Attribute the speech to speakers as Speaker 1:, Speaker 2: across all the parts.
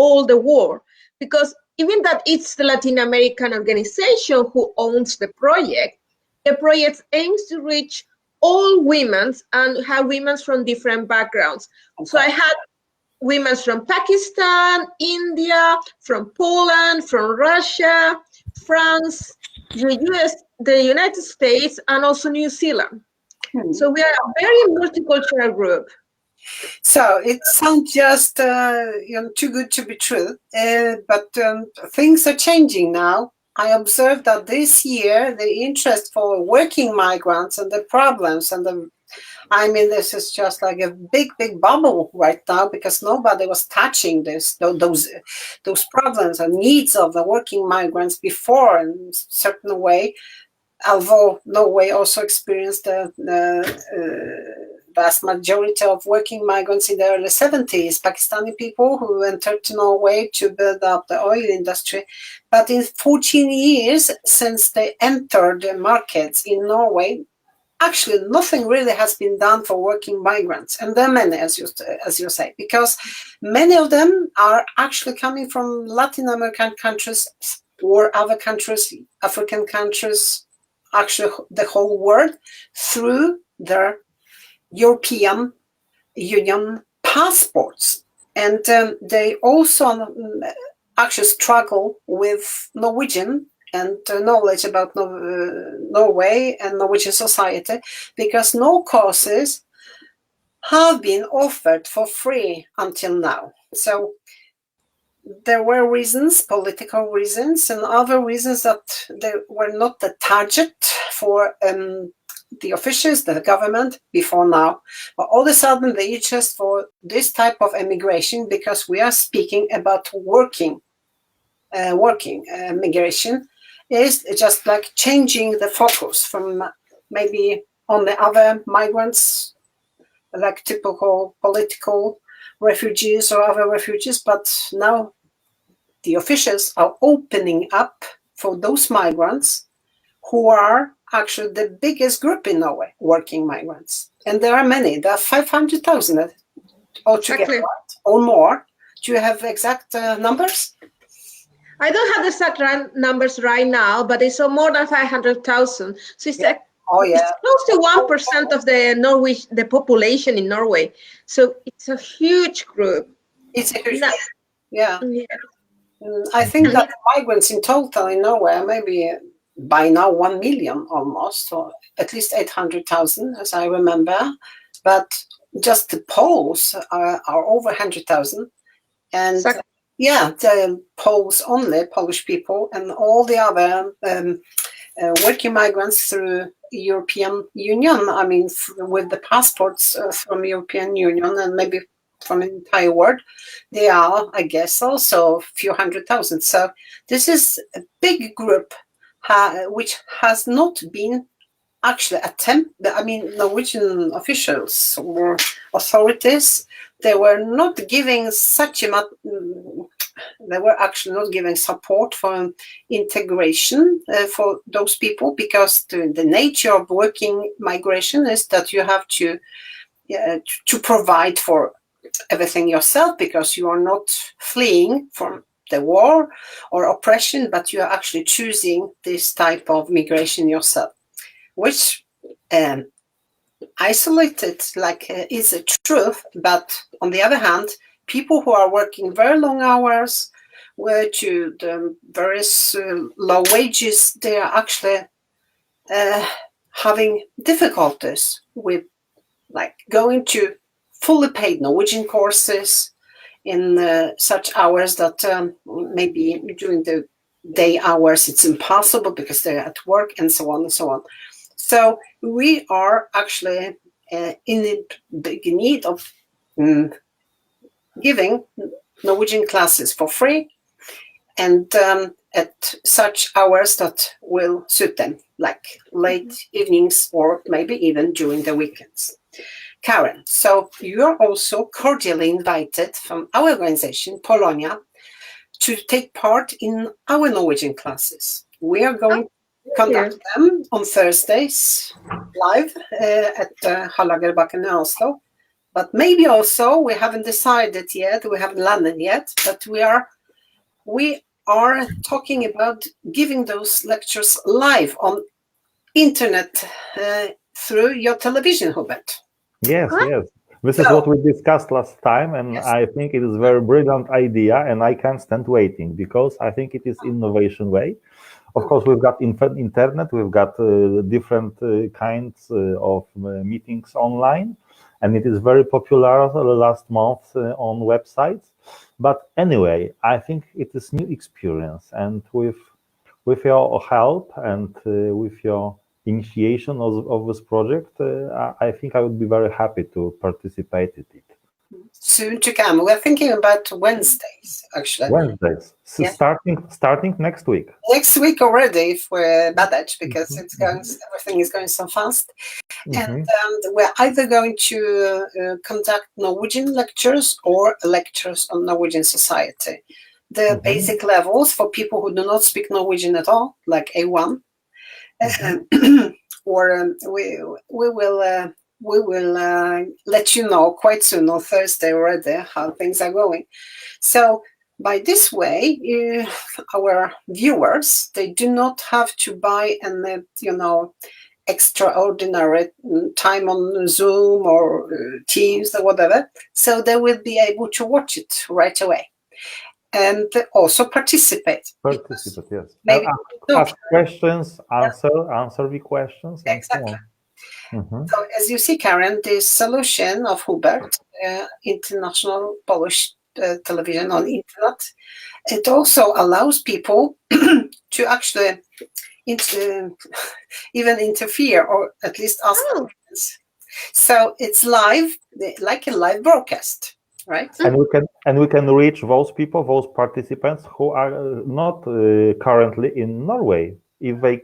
Speaker 1: all the world, because even that it's the Latin American organization who owns the project aims to reach all women and have women from different backgrounds. Okay. So I had women from Pakistan, India, from Poland, from Russia, France, the US, the United States, and also New Zealand. So we are a very multicultural group.
Speaker 2: So it sounds just too good to be true, but things are changing now. I observed that this year the interest for working migrants and the problems and this is just like a big bubble right now, because nobody was touching those problems and needs of the working migrants before in a certain way. Although Norway also experienced the vast majority of working migrants in the early 70s, Pakistani people who entered to Norway to build up the oil industry. But in 14 years since they entered the markets in Norway, actually nothing really has been done for working migrants. And there are many, as you say, because many of them are actually coming from Latin American countries or other countries, African countries, actually the whole world, through their European Union passports. And they also actually struggle with Norwegian and knowledge about Norway and Norwegian society, because no courses have been offered for free until now. So there were reasons, political reasons, and other reasons that they were not the target for the officials, the government, before now. But all of a sudden, the interest for this type of immigration, because we are speaking about working migration, is just like changing the focus from maybe on the other migrants, like typical political refugees or other refugees, but now the officials are opening up for those migrants who are actually the biggest group in Norway, working migrants. And there are many. There are 500,000 altogether, exactly. Or more. Do you have exact numbers?
Speaker 1: I don't have the exact numbers right now, but it's more than 500,000. So it's it's close to 1% of the population in Norway. So it's a huge group.
Speaker 2: It's a huge group. Yeah. I think that migrants in total in Norway are maybe by now 1 million almost, or at least 800,000, as I remember. But just the Poles are over 100,000. And exactly. The Poles only, Polish people, and all the other working migrants through European Union, I mean, with the passports from European Union and maybe from the entire world, they are, I guess, also a few 100,000. So this is a big group which has not been actually attempted. I mean, Norwegian officials or authorities, they were not giving they were actually not giving support for integration for those people, because the nature of working migration is that you have to provide for everything yourself, because you are not fleeing from the war or oppression, but you are actually choosing this type of migration yourself, which isolated is a truth. But on the other hand, people who are working very long hours to the various low wages, they are actually having difficulties with going to fully paid Norwegian courses in such hours that maybe during the day hours it's impossible because they're at work, and so on and so on. So we are actually in big need of giving Norwegian classes for free, and at such hours that will suit them, like late evenings or maybe even during the weekends. Karen, so you are also cordially invited from our organization, Polonia, to take part in our Norwegian classes. We are going to conduct them on Thursdays live at Hallagerbakken in Oslo. but maybe also we haven't decided yet, we haven't landed yet, but we are talking about giving those lectures live on internet through your television, Hubert.
Speaker 3: Yes,
Speaker 1: Huh?
Speaker 3: yes. This is what we discussed last time, and
Speaker 2: Yes.
Speaker 3: I think it is a very brilliant idea, and I can't stand waiting because I think it is innovation way. Of course, we've got internet, we've got different kinds of meetings online, and it is very popular last month on websites. But anyway, I think it is new experience, and with your help and with your initiation of this project, I think I would be very happy to participate in it.
Speaker 2: Soon to come. We're thinking about Wednesdays, actually.
Speaker 3: Wednesdays, so
Speaker 2: Yeah.
Speaker 3: starting next week.
Speaker 2: Next week already, if we're managed, because it's going, everything is going so fast. And we're either going to conduct Norwegian lectures or lectures on Norwegian society. The basic levels for people who do not speak Norwegian at all, like A1. Or we will let you know quite soon on Thursday already how things are going. So by this way, our viewers, they do not have to buy an extraordinary time on Zoom or Teams or whatever. So they will be able to watch it right away. And also participate.
Speaker 3: Participate, yes.
Speaker 2: Maybe
Speaker 3: Ask questions, answer the questions, and
Speaker 2: exactly.
Speaker 3: so on.
Speaker 2: So as you see, Karen, the solution of Hubert, international Polish television on internet, it also allows people to actually even interfere or at least ask questions. So it's live, like a live broadcast. Right.
Speaker 3: And we can reach those people, those participants who are not currently in Norway. If they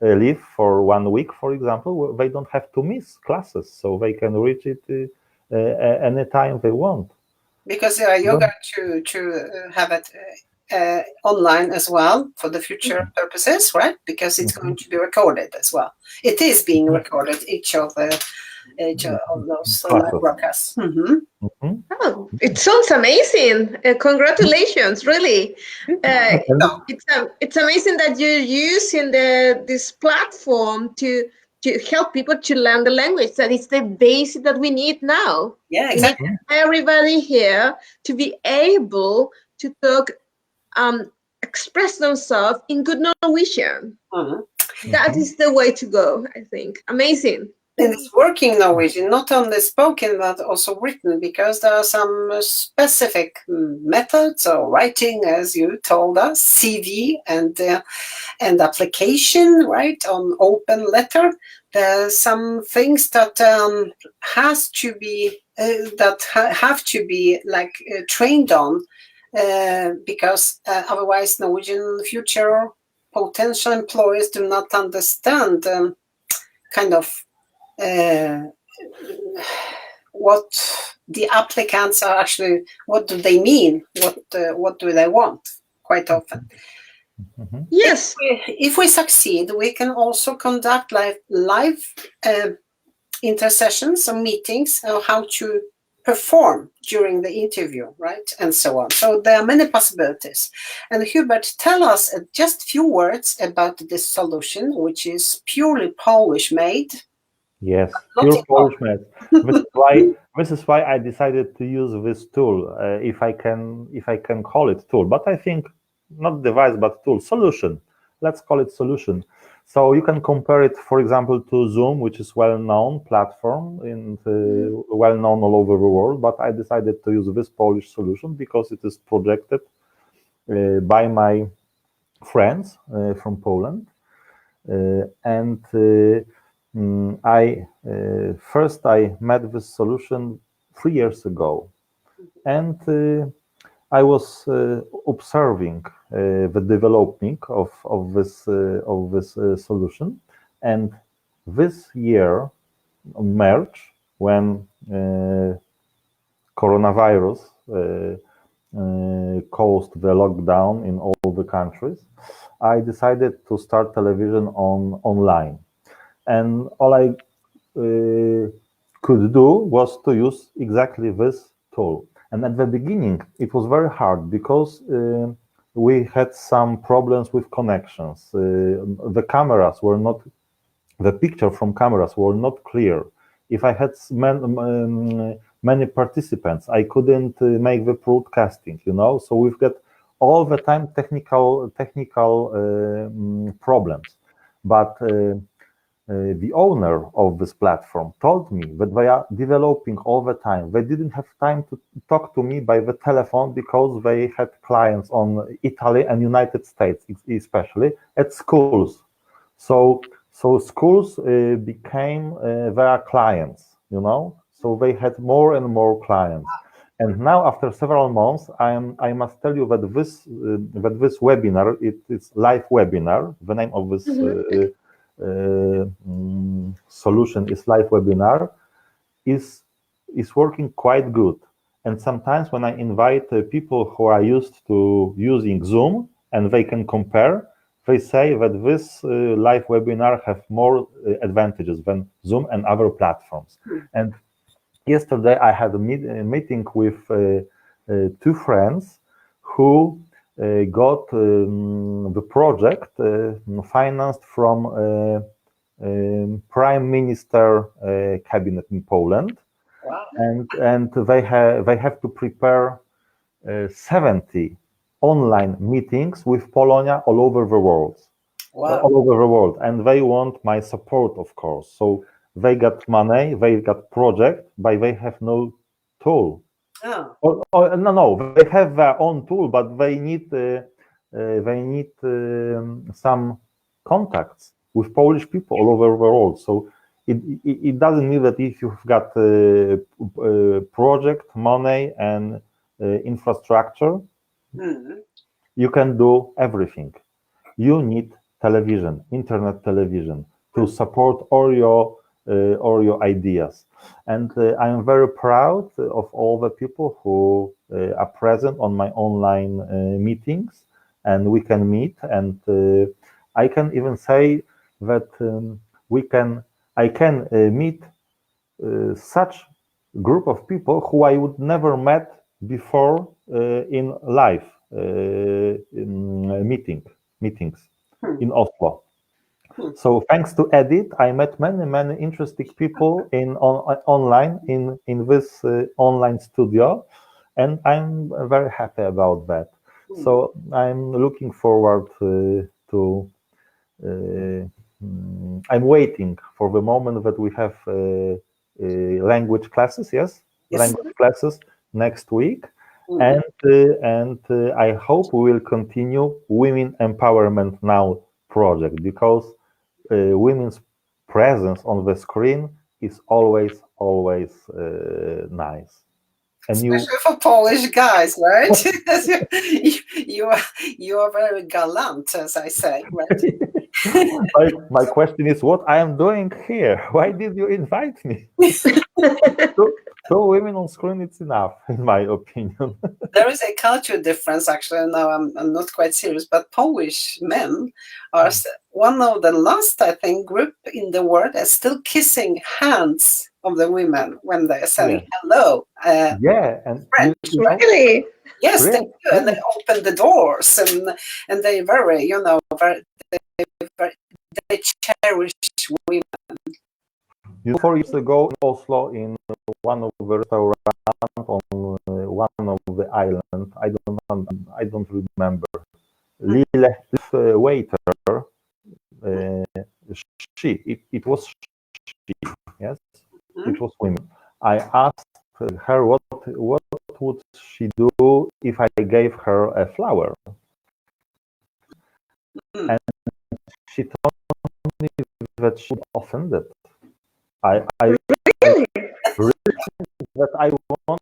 Speaker 3: live for 1 week, for example, they don't have to miss classes, so they can reach it anytime they want.
Speaker 2: Because you're going to have it online as well for the future purposes, right? Because it's going to be recorded as well. It is being recorded, each of those broadcasts.
Speaker 1: Oh, it sounds amazing. Congratulations, really. It's amazing that you're using this platform to help people to learn the language. That is the basic that we need now.
Speaker 2: Yeah, exactly.
Speaker 1: We need everybody here to be able to talk, express themselves in good Norwegian. That is the way to go, I think. Amazing.
Speaker 2: And it's working Norwegian, not only spoken, but also written, because there are some specific methods of writing, as you told us, CV and application, right, on open letter. There are some things that have to be like trained on, because otherwise Norwegian future potential employers do not understand kind of what the applicants are actually, what do they mean, what do they want, quite often.
Speaker 1: Yes.
Speaker 2: If we succeed, we can also conduct live intersessions or meetings on how to perform during the interview, right, and so on. So there are many possibilities. And Hubert, tell us just a few words about this solution, which is purely Polish made.
Speaker 3: Yes, pure Polish made. This is why I decided to use this tool, if I can call it tool. But I think not device, but tool, solution. Let's call it solution. So you can compare it, for example, to Zoom, which is well-known platform and well-known all over the world. But I decided to use this Polish solution because it is projected by my friends from Poland, and I met this solution 3 years ago, and I was observing the development of this solution, and this year, March, when coronavirus caused the lockdown in all the countries, I decided to start television online. And all I could do was to use exactly this tool. And at the beginning, it was very hard because we had some problems with connections. The cameras were not, the picture from cameras were not clear. If I had many participants, I couldn't make the broadcasting, so we've got all the time technical problems. But the owner of this platform told me that they are developing all the time. They didn't have time to talk to me by the telephone because they had clients on Italy and United States, especially at schools. So schools became their clients, so they had more and more clients. And now, after several months, I must tell you that this webinar, it is live webinar. The name of this solution is live webinar, is working quite good. And sometimes when I invite people who are used to using Zoom and they can compare, they say that this live webinar have more advantages than Zoom and other platforms. And yesterday I had a meeting with two friends who got the project financed from Prime Minister cabinet in Poland.
Speaker 2: Wow.
Speaker 3: And they have to prepare 70 online meetings with Polonia all over the world.
Speaker 2: Wow.
Speaker 3: All over the world, and they want my support, of course. So they got money, they got project, but they have no tool.
Speaker 2: Oh.
Speaker 3: No, they have their own tool, but they need some contacts with Polish people all over the world. So it doesn't mean that if you've got project, money, and infrastructure, you can do everything. You need television, internet television, to support all your ideas. And I am very proud of all the people who are present on my online meetings, and we can meet. And I can even say that I can meet such group of people who I would never met before in live meetings in Oslo. So thanks to Edith, I met many interesting people online in this online studio, and I'm very happy about that. So I'm looking forward to. I'm waiting for the moment that we have language classes. Yes, language classes next week. And I hope we will continue Women Empowerment Now project, because women's presence on the screen is always nice. And
Speaker 2: especially for Polish guys, right? you are very gallant, as I say, right?
Speaker 3: my question is, what I am doing here? Why did you invite me? Two women on screen, it's enough, in my opinion.
Speaker 2: There is a culture difference, actually. Now I'm not quite serious, but Polish men are one of the last, I think, group in the world that's still kissing hands of the women when they're saying hello.
Speaker 3: And
Speaker 2: French,
Speaker 1: really?
Speaker 2: Yes,
Speaker 3: really?
Speaker 2: They do, and they open the doors, and they very, they cherish women.
Speaker 3: 4 years ago in Oslo, in one of the restaurants on one of the islands, I don't remember. Lille waiter, it was she, yes, it was women. I asked her what would she do if I gave her a flower, and she told me that she was offended. I
Speaker 1: Really?
Speaker 3: that I want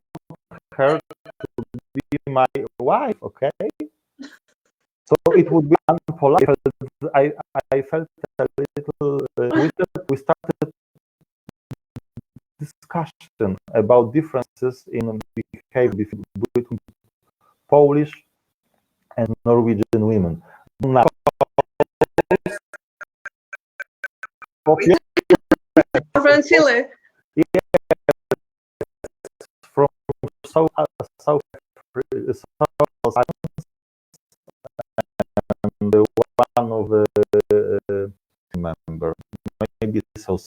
Speaker 3: her to be my wife, okay? So it would be unpolite. I felt a little. We started discussion about differences in behavior between Polish and Norwegian women. Now,
Speaker 1: From Chile.
Speaker 3: so and one of the member, maybe so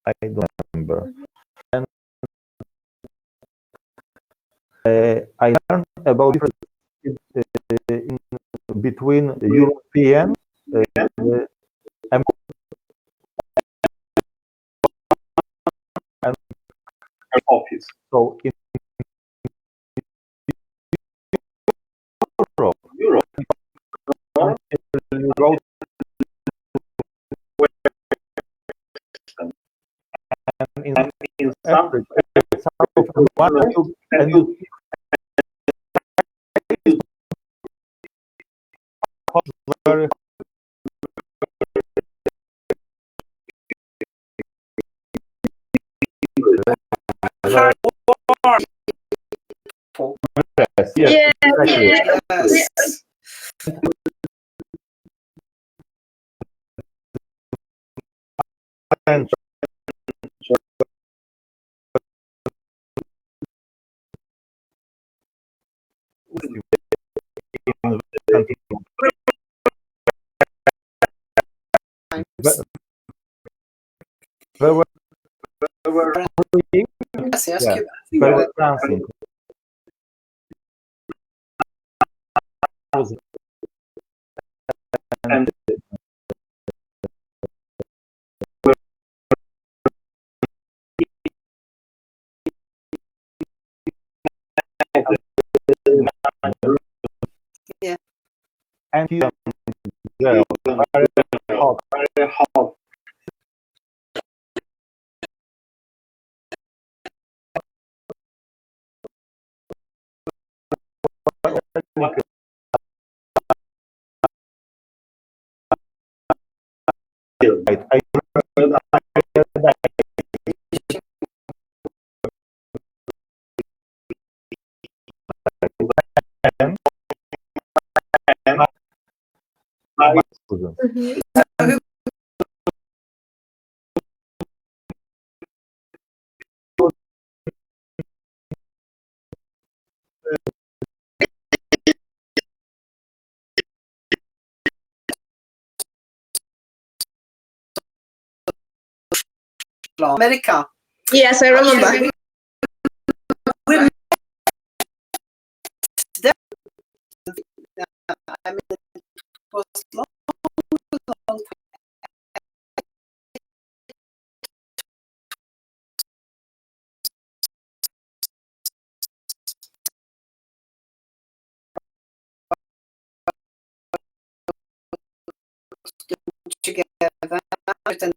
Speaker 3: I don't remember. And I learned about difference between European and office. So in Europe, you go and in Africa, and you very yes, exactly.
Speaker 2: Yes.
Speaker 3: And they were
Speaker 2: Yes, yes,
Speaker 3: yeah,
Speaker 2: Cuba.
Speaker 3: they were dancing. And
Speaker 2: Yeah.
Speaker 3: And here, very hot. I
Speaker 2: America.
Speaker 1: Yes, I remember.
Speaker 2: I mean, it was long together. And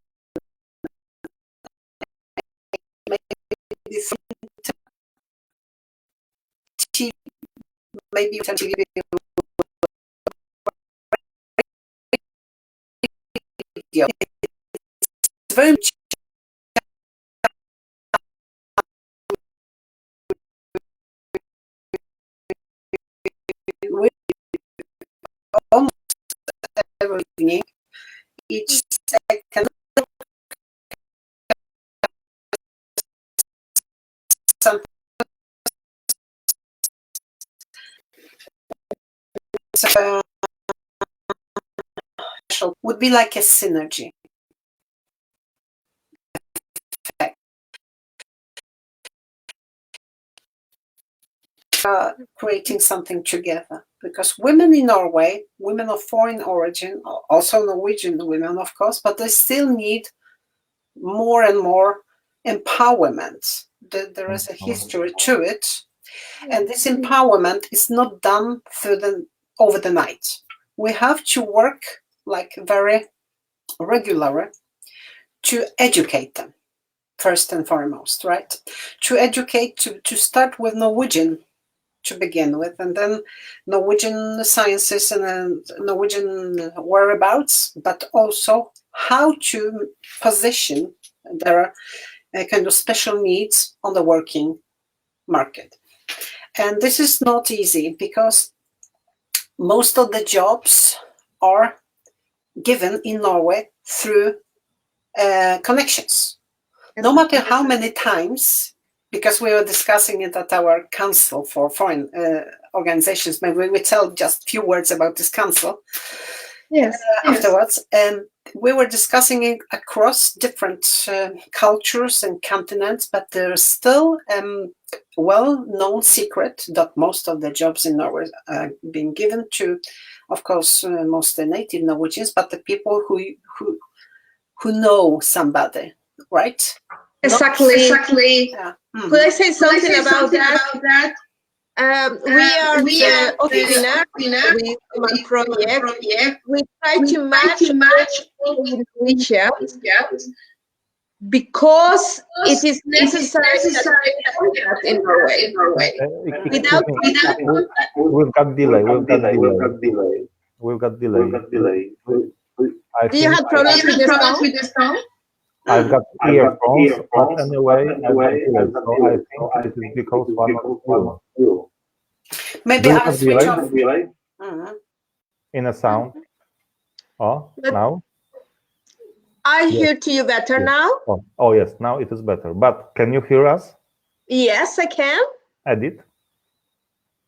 Speaker 2: maybe it's very much almost every evening, each second something would be like a synergy effect. Creating something together, because women in Norway, women of foreign origin, also Norwegian women, of course, but they still need more and more empowerment. There is a history to it, and this empowerment is not done over the night. We have to work like very regularly to educate them, first and foremost, right? To educate, to start with Norwegian to begin with, and then Norwegian sciences and then Norwegian whereabouts, but also how to position their kind of special needs on the working market. And this is not easy because most of the jobs are given in Norway through connections. no matter how many times, because we were discussing it at our Council for Foreign Organizations, maybe we tell just a few words about this council.
Speaker 1: Yes.
Speaker 2: Afterwards, we were discussing it across different cultures and continents, but there's still well-known secret that most of the jobs in Norway are being given to, of course, mostly native Norwegians, but the people who know somebody, right?
Speaker 1: Exactly.
Speaker 2: Yeah.
Speaker 1: Could I say something about that? We are the Ofina with Human Project. We try to match with Norwegians because it is necessary that in Norway. Without
Speaker 3: we've got delay. We've got delay.
Speaker 1: do you have problems with the sound?
Speaker 3: I've got earphones, but anyway, I've got delay. So I think it is because one of you.
Speaker 2: Maybe
Speaker 3: Do you
Speaker 2: I'll
Speaker 3: have
Speaker 2: switch
Speaker 3: delay?
Speaker 2: off.
Speaker 3: In a sound? Oh, now?
Speaker 1: I hear to you better now.
Speaker 3: Oh, yes, now it is better. But can you hear us?
Speaker 1: Yes, I can.
Speaker 3: Edith?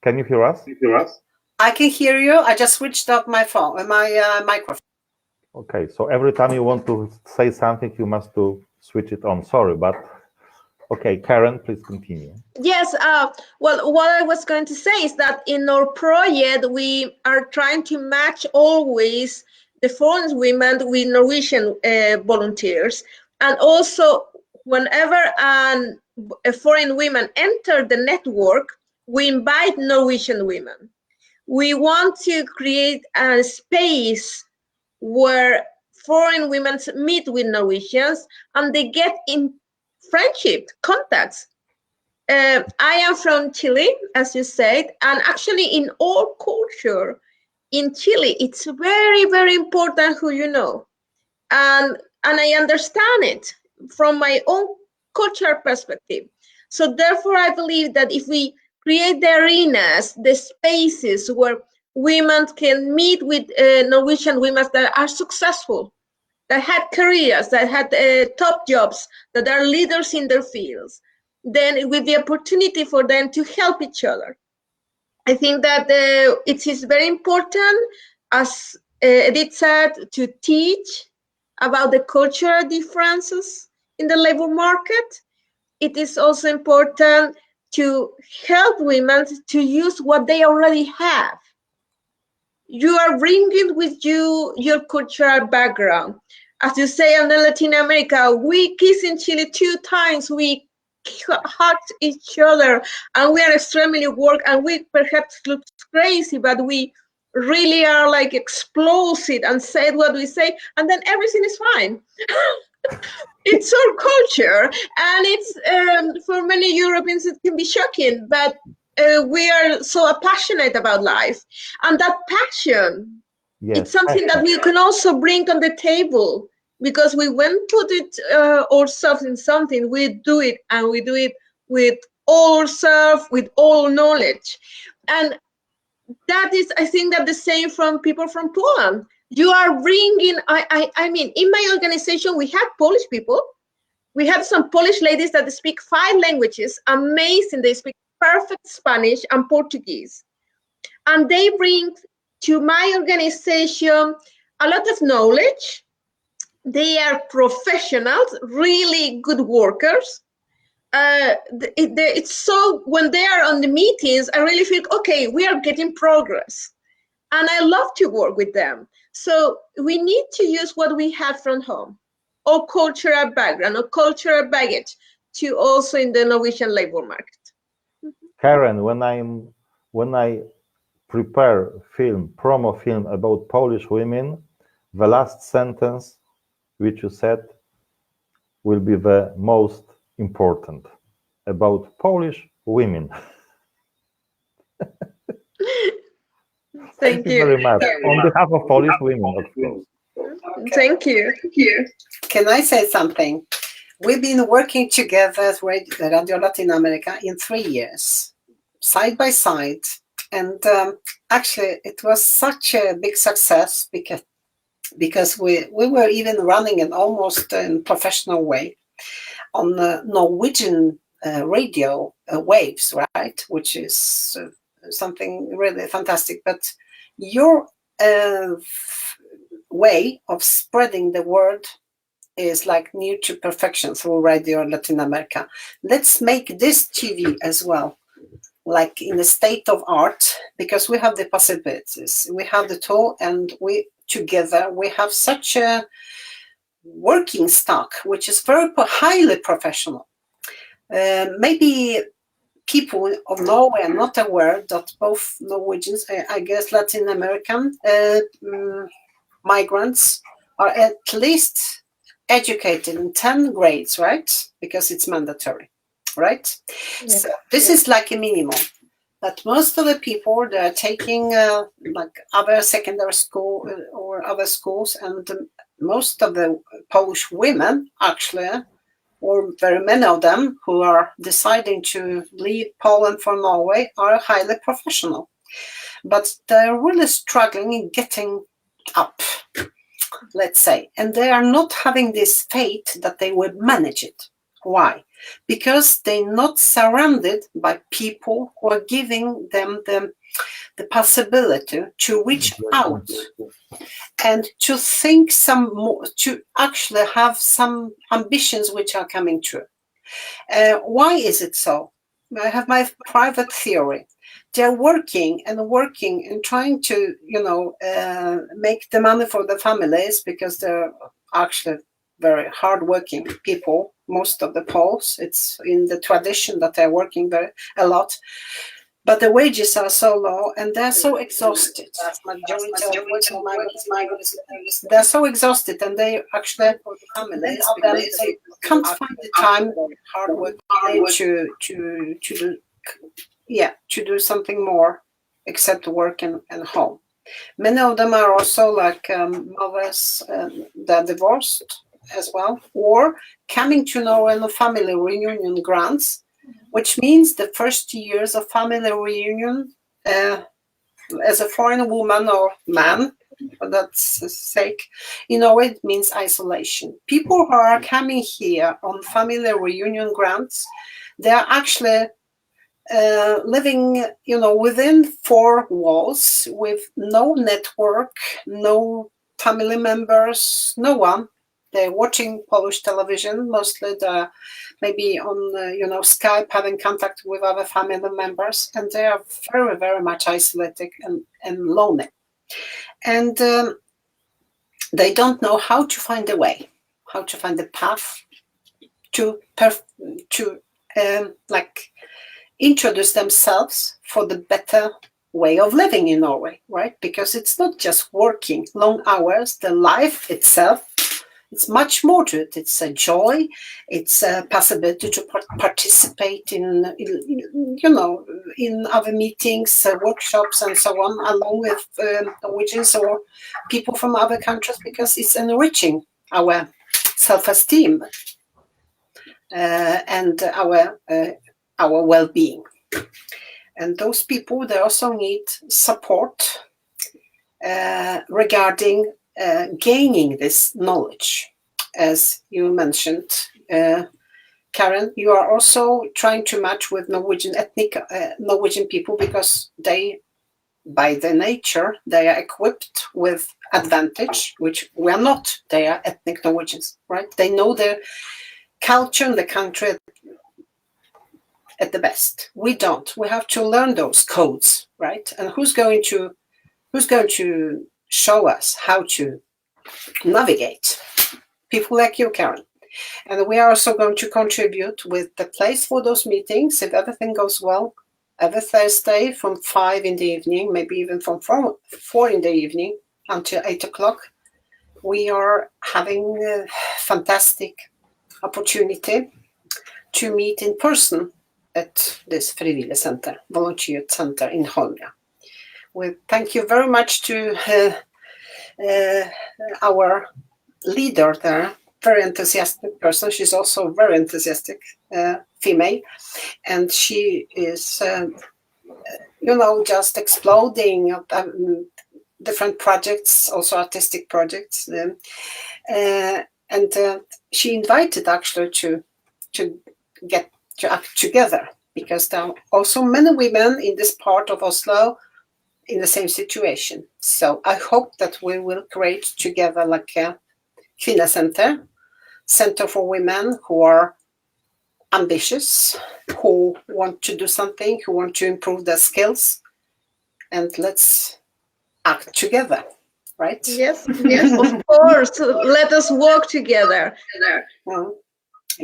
Speaker 3: Can you hear us?
Speaker 2: I can hear you. I just switched off my phone, my microphone.
Speaker 3: Okay, so every time you want to say something, you must switch it on. Sorry, but okay, Karen, please continue.
Speaker 1: Yes, well, what I was going to say is that in our project, we are trying to match always the foreign women with Norwegian volunteers. And also, whenever a foreign woman enters the network, we invite Norwegian women. We want to create a space where foreign women meet with Norwegians and they get in friendship, contacts. I am from Chile, as you said, and actually in all culture in Chile, it's very, very important who you know. And I understand it from my own cultural perspective. So therefore, I believe that if we create the arenas, the spaces where women can meet with Norwegian women that are successful, that had careers, that had top jobs, that are leaders in their fields, then with the opportunity for them to help each other. I think that it is very important, as Edith said, to teach about the cultural differences in the labor market. It is also important to help women to use what they already have. You are bringing with you your cultural background. As you say, in Latin America, we kiss in Chile 2 times, we hug each other, and we are extremely work, and we perhaps look crazy, but we really are like explosive and say what we say, and then everything is fine. It's our culture, and it's for many Europeans it can be shocking, but we are so passionate about life, and that passion,
Speaker 3: Yes,
Speaker 1: it's something that we can also bring on the table, because we won't put it ourselves in something, we do it, and we do it with all ourselves, with all knowledge. And that is, I think, that the same from people from Poland. You are bringing, I mean, in my organization, we have Polish people. We have some Polish ladies that speak 5 languages, amazing. They speak perfect Spanish and Portuguese. And they bring to my organization a lot of knowledge. They are professionals, really good workers. It's so, when they are on the meetings, I really feel, okay, we are getting progress. And I love to work with them. So we need to use what we have from home, or cultural background, or cultural baggage, to also in the Norwegian labor market.
Speaker 3: Karen, when I prepare promo film about Polish women, the last sentence which you said will be the most important, about Polish women.
Speaker 1: Thank you
Speaker 3: very much. On behalf of Polish women, of course.
Speaker 2: Okay.
Speaker 1: Thank you.
Speaker 2: Can I say something? We've been working together with Radio Latin America in 3 years, side by side. And actually, it was such a big success because we were even running it almost in a professional way. on Norwegian radio waves, right? Which is something really fantastic. But your way of spreading the word is like near to perfection through Radio Latin America. Let's make this TV as well, like in a state of art, because we have the possibilities, we have the tool, and we together we have such a working stock which is very highly professional. Maybe people of Norway are not aware that both Norwegians, I guess Latin American migrants are at least educated in 10 grades, right? Because it's mandatory, right? Yeah. So this is like a minimum. But most of the people, they're taking like other secondary school or other schools, and most of the Polish women actually, or very many of them who are deciding to leave Poland for Norway, are highly professional. But they're really struggling in getting up, let's say, and they are not having this faith that they would manage it. Why? Because they're not surrounded by people who are giving them the possibility to reach out and to think some more, to actually have some ambitions which are coming true. Why is it so? I have my private theory. They're working and trying to, make the money for the families, because they're actually very hardworking people. Most of the Poles, it's in the tradition that they're working a lot, but the wages are so low and they're so exhausted. They're so exhausted, and they actually, families, they can't find the time, hard work, to do something more except work and home. Many of them are also like mothers that are divorced as well, or coming to know in a family reunion grants, which means the first years of family reunion as a foreign woman or man, for that sake, it means isolation. People who are coming here on family reunion grants, they are actually living, within four walls with no network, no family members, no one. They're watching Polish television, mostly they're maybe on, Skype, having contact with other family members, and they are very, very much isolated and lonely. And they don't know how to find a way, how to find the path to introduce themselves for the better way of living in Norway, right? Because it's not just working long hours, the life itself, it's much more to it. It's a joy, it's a possibility to participate in other meetings, workshops and so on, along with Norwegians or people from other countries, because it's enriching our self-esteem and our well-being. And those people, they also need support regarding gaining this knowledge. As you mentioned, Karen, you are also trying to match with ethnic Norwegian people, because they, by their nature, they are equipped with advantage, which we are not. They are ethnic Norwegians, right? They know their culture and the country at the best. We don't. We have to learn those codes, right? And who's going to show us how to navigate? People like you, Karen. And we are also going to contribute with the place for those meetings, if everything goes well, every Thursday from 5 in the evening, maybe even from 4 in the evening until 8 o'clock. We are having a fantastic opportunity to meet in person at this Frivillig Center, Volunteer Center in Holmlia. We thank you very much to our leader there, very enthusiastic person. She's also very enthusiastic female, and she is, just exploding different projects, also artistic projects. And she invited actually to to get to act together, because there are also many women in this part of Oslo in the same situation. So I hope that we will create together like a Kvinnecenter, center for women who are ambitious, who want to do something, who want to improve their skills, and let's act together, right?
Speaker 1: Yes, yes, of course. Let us work together.
Speaker 2: Well,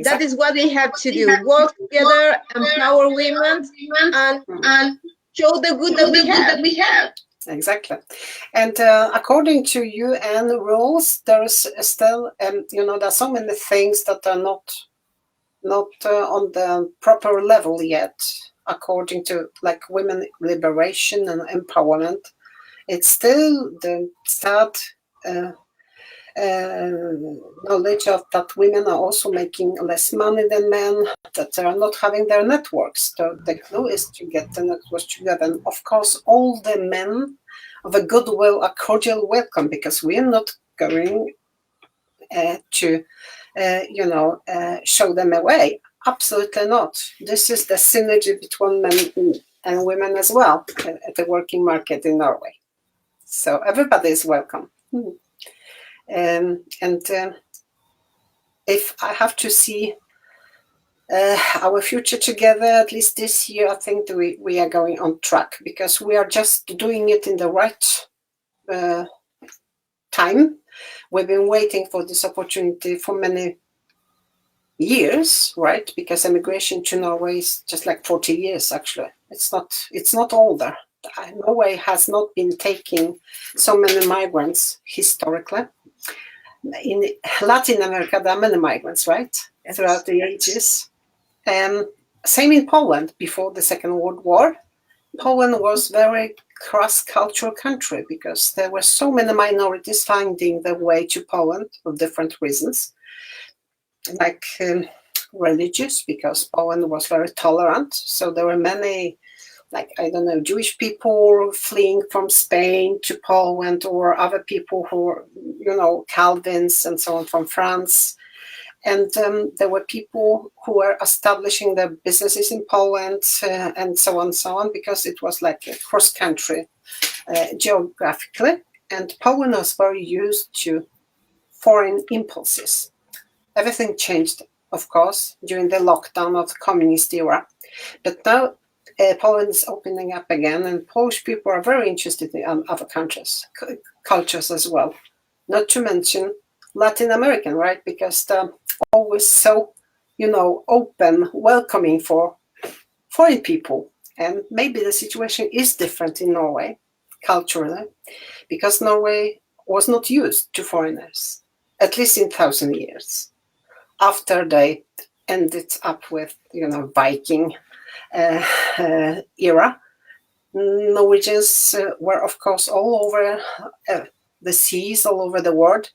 Speaker 1: That is what we have to do. Work together, empower women, and show the good that we have.
Speaker 2: Exactly. And according to UN rules, there is still, there are so many things that are not on the proper level yet, according to like women liberation and empowerment. It's still the sad knowledge of that women are also making less money than men, that they are not having their networks. So the clue is to get the networks together. And of course, all the men of a goodwill are cordial welcome, because we are not going to show them away. Absolutely not. This is the synergy between men and women as well at the working market in Norway. So everybody is welcome. If I have to see our future together, at least this year, I think that we are going on track, because we are just doing it in the right time. We've been waiting for this opportunity for many years, right? Because immigration to Norway is just like 40 years, actually. It's not older. Norway has not been taking so many migrants historically. In Latin America, there are many migrants, right? Yes. Throughout the ages. Same in Poland before the Second World War. Poland was very cross-cultural country, because there were so many minorities finding their way to Poland for different reasons, like religious, because Poland was very tolerant. So there were many, Jewish people fleeing from Spain to Poland, or other people who were, Calvins and so on from France. And there were people who were establishing their businesses in Poland and so on, because it was like a cross-country geographically. And Poland was very used to foreign impulses. Everything changed, of course, during the lockdown of the communist era. But now Poland is opening up again, and Polish people are very interested in other countries, cultures as well. Not to mention Latin American, right? Because they're always so, open, welcoming for foreign people. And maybe the situation is different in Norway, culturally, because Norway was not used to foreigners, at least in 1,000 years. After they ended up with, Viking era, Norwegians were, of course, all over the seas, all over the world.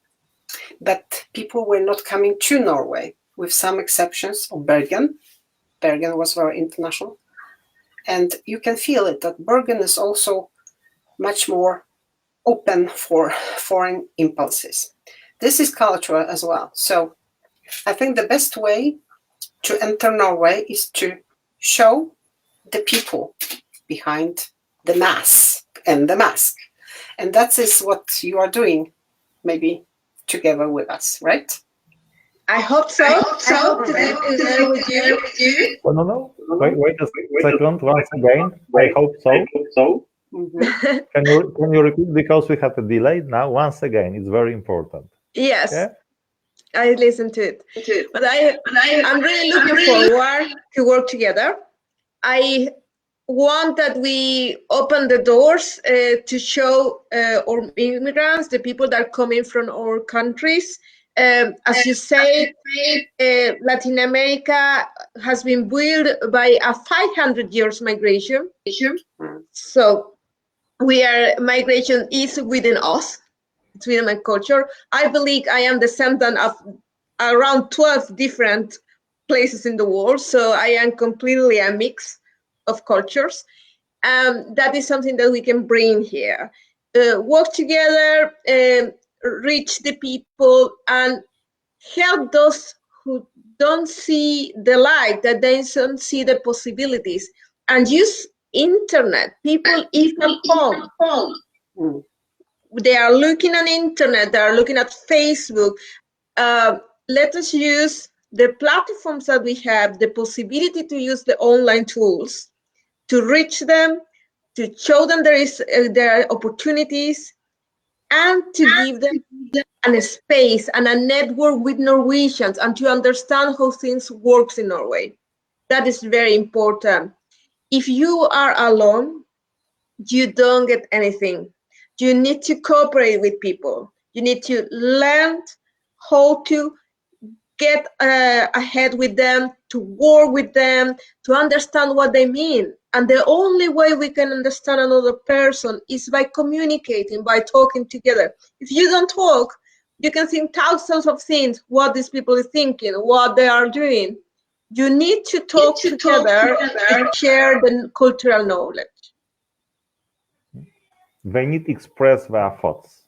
Speaker 2: But people were not coming to Norway, with some exceptions of Bergen. Bergen was very international. And you can feel it, that Bergen is also much more open for foreign impulses. This is cultural as well. So I think the best way to enter Norway is to show the people behind the mask and the mask. And that is what you are doing, maybe together with us, right?
Speaker 1: I hope so. I hope to be there with you.
Speaker 3: Oh, no. Wait a second. Once again, I hope so.
Speaker 2: Mm-hmm.
Speaker 3: Can you repeat, because we have a delay now? Once again, it's very important.
Speaker 1: Yes.
Speaker 3: Yeah?
Speaker 1: I listened to it, but I'm really looking forward to work together. I want that we open the doors to show our immigrants, the people that are coming from our countries. As you say, Latin America has been built by a 500 years migration. So migration is within us. It's within my culture. I believe I am descendant of around 12 different places in the world. So I am completely a mix of cultures. That is something that we can bring here. Work together, reach the people, and help those who don't see the light, that they don't see the possibilities, and use internet. People even home.
Speaker 2: Mm.
Speaker 1: They are looking on internet, they are looking at Facebook. Let us use the platforms that we have, the possibility to use the online tools to reach them, to show them there are opportunities, and to give them a space and a network with Norwegians, and to understand how things works in Norway. That is very important. If you are alone, you don't get anything. You need to cooperate with people. You need to learn how to get ahead with them, to work with them, to understand what they mean. And the only way we can understand another person is by communicating, by talking together. If you don't talk, you can think thousands of things, what these people are thinking, what they are doing. You need to talk together to share the cultural knowledge.
Speaker 3: They need to express their thoughts.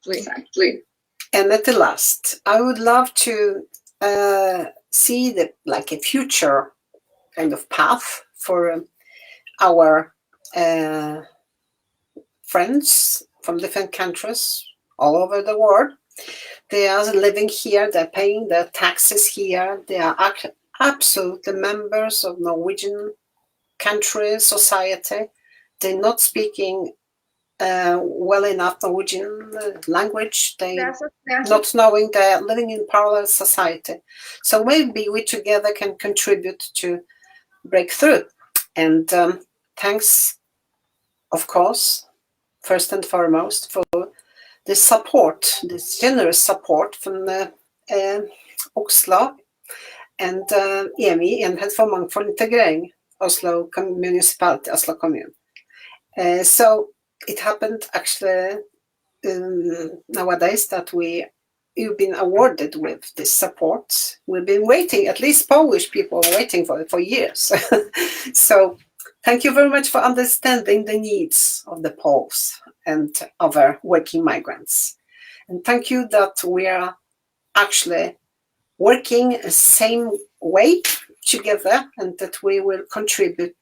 Speaker 1: Exactly.
Speaker 2: And at the last, I would love to see a future kind of path for our friends from different countries all over the world. They are living here, they're paying their taxes here, they are absolutely members of Norwegian country, society. They're not speaking well enough Norwegian language. They not knowing they're living in parallel society. So maybe we together can contribute to break through. And thanks, of course, first and foremost, for the support, this generous support from Oslo and EMI, Enhet for Mangfold Integrering, Oslo Municipality, Oslo Commune. So it happened actually nowadays that you've been awarded with this support. We've been waiting, at least Polish people are waiting for it for years. So thank you very much for understanding the needs of the Poles and other working migrants. And thank you that we are actually working the same way together, and that we will contribute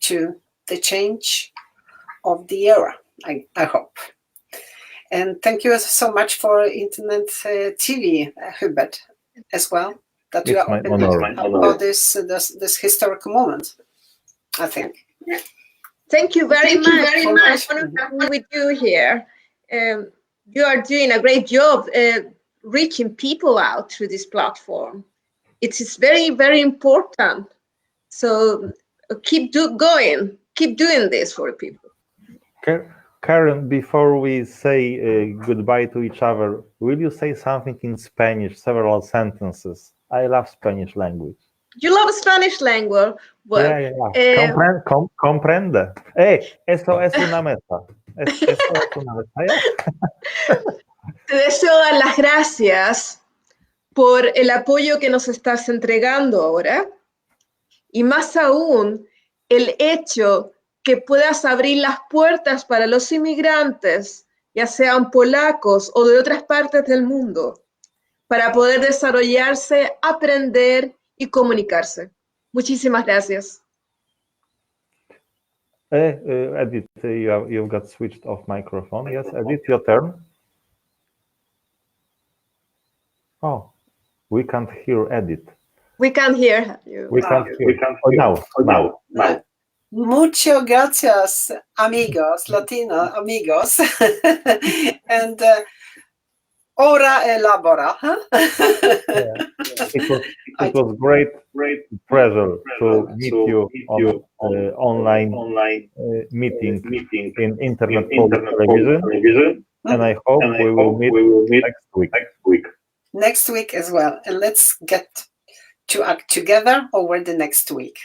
Speaker 2: to the change of the era, I hope. And thank you so much for Internet TV, Hubert, as well, that you are open about this historical moment, I think.
Speaker 1: Thank you very much for being with you here. You are doing a great job reaching people out through this platform. It is very, very important. So keep going. Keep doing this for people.
Speaker 3: Karen, before we say goodbye to each other, will you say something in Spanish, several sentences? I love Spanish language.
Speaker 1: You love Spanish language? Well,
Speaker 3: yeah. Comprende. Eso es una mesa. Eso es una mesa.
Speaker 1: Te deseo dar las gracias por el apoyo que nos estás entregando ahora, y más aún el hecho que puedas abrir las puertas para los inmigrantes, ya sean polacos o de otras partes del mundo, para poder desarrollarse, aprender y comunicarse. Muchísimas gracias.
Speaker 3: Edith, you've got switched off microphone. Yes, Edith, your turn. Oh, we can't hear Edith.
Speaker 1: We can't hear you.
Speaker 3: We can't hear. Now.
Speaker 2: Muchas gracias, amigos, Latino amigos. And ora elabora. Huh?
Speaker 3: It was great pleasure to meet you on online meeting in Internet Polish Television, and I hope we will meet next week.
Speaker 2: Next week as well, and let's get to act together over the next week.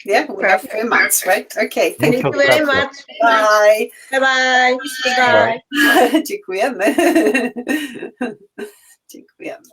Speaker 2: Yeah, we have 3 months, right? Okay.
Speaker 1: Thank you very much.
Speaker 2: Bye.
Speaker 1: Bye.
Speaker 2: Dziękujemy. Dziękujemy.